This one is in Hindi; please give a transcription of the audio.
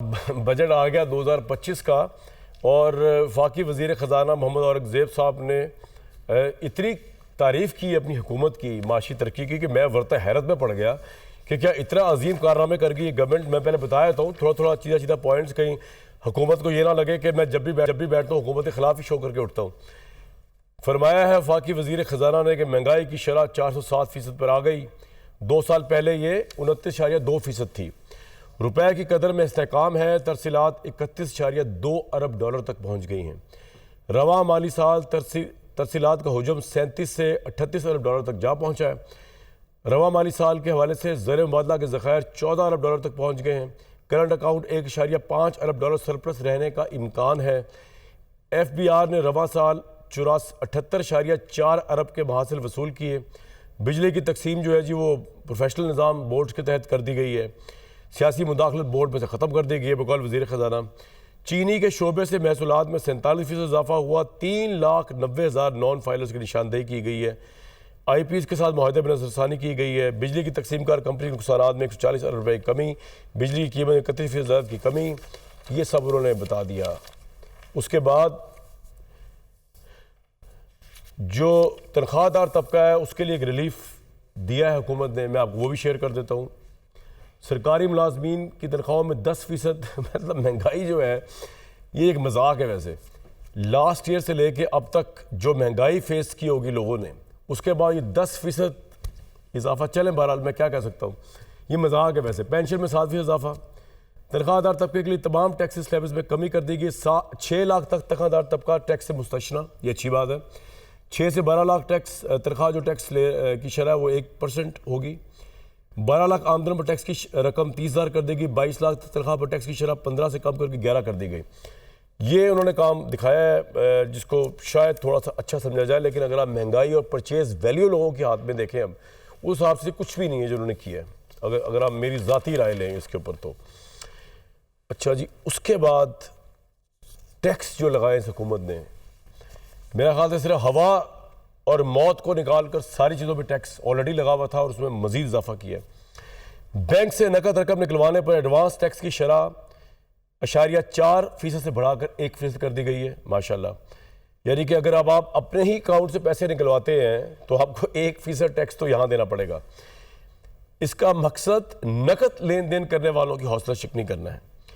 बजट आ गया 2025 का और वफाकी वज़ीर ख़जाना मोहम्मद औरंगज़ेब साहब ने इतनी तारीफ़ की अपनी हुकूमत की माशी तरक्की की कि मैं वरता हैरत में पड़ गया कि क्या इतना अजीम कारनामे कर गई गवर्नमेंट। मैं पहले बताया था थोड़ा थोड़ा सीधा पॉइंट्स, कहीं हुकूमत को ये ना लगे कि मैं जब भी बैठता हूँ हुकूमत के ख़िलाफ़ ही शो करके उठता हूँ। फरमाया है वफाकी वज़ीर ख़जाना ने कि महंगाई की शरह 407% पर आ गई। 2 साल पहले ये 29.2% थी। रुपए की कदर में इस्तेहकाम है। तरसीलात 31.2 अरब डॉलर तक पहुँच गई हैं। रवा माली साल तरसीलात का हजम 37 से 38 अरब डॉलर तक जा पहुँचा है। रवा माली साल के हवाले से ज़र मुबादला के ज़ख़ायर 14 अरब डॉलर तक पहुँच गए हैं। करंट अकाउंट 1.5 अरब डॉलर सरप्लस रहने का इम्कान है। FBR ने रवा साल 78.4 अरब के महासिल वसूल किए। बिजली की तकसीम जो है जी वो प्रोफेशनल निज़ाम बोर्ड के तहत कर दी गई है। सियासी मुदाखलत बोर्ड में से ख़त्म कर दी गई है बकौल वज़ीर ख़जाना। चीनी के शोबे से महसूलात में 47% इजाफा हुआ। 3,90,000 नॉन फाइलर्स की निशानदेही की गई है। IPs के साथ मुआहदे में नजरसानी की गई है। बिजली की तकसीमकार कंपनी के नुकसानात में 140 अरब रुपये की कमी, बिजली की कीमत में 31% की कमी, ये सब उन्होंने बता दिया। उसके बाद जो तनख्वाहदार तबका है उसके लिए एक रिलीफ दिया है हुकूमत ने, मैं आपको वो भी शेयर कर देता हूँ। सरकारी मुलाजमीन की तनख्वाहों में 10% मतलब महंगाई जो है ये एक मजाक है। वैसे लास्ट ईयर से लेके अब तक जो महंगाई फेस की होगी लोगों ने, उसके बाद ये 10% इजाफा, चलें बहरहाल मैं क्या कह सकता हूँ, ये मजाक है। वैसे पेंशन में 7% इजाफा। तनख्वाहदार तबके के लिए तमाम टैक्स स्लैब्स में कमी कर दी गई। 6 लाख तक तनख्वाहदार तबका टैक्स से मुस्तशना, ये अच्छी बात है। 6 से 12 लाख टैक्स तनख्वाह जो टैक्स की शरह वो 1% होगी। 12 लाख आमदन पर टैक्स की रकम 30,000 कर देगी। 22 लाख तनख्वाह पर टैक्स की शरह 15 से कम करके 11 कर दी गई। ये उन्होंने काम दिखाया है जिसको शायद थोड़ा सा अच्छा समझा जाए, लेकिन अगर आप महंगाई और परचेज वैल्यू लोगों के हाथ में देखें हम, उस हिसाब से कुछ भी नहीं है जो उन्होंने किया है, अगर आप मेरी ज़ाती राय लें इसके ऊपर तो। अच्छा जी, उसके बाद टैक्स जो लगाए इस हुकूमत ने, मेरा ख्याल से सिर्फ हवा और मौत को निकाल कर सारी चीज़ों पर टैक्स ऑलरेडी लगा हुआ था और उसमें मजीद इजाफा किया। बैंक से नकद रकम निकलवाने पर एडवांस टैक्स की शरह 0.4% से बढ़ाकर 1% कर दी गई है। माशाल्लाह, यानी कि अगर अब आप अपने ही अकाउंट से पैसे निकलवाते हैं तो आपको 1% टैक्स तो यहाँ देना पड़ेगा। इसका मकसद नकद लेन देन करने वालों की हौसला शिकनी करना है।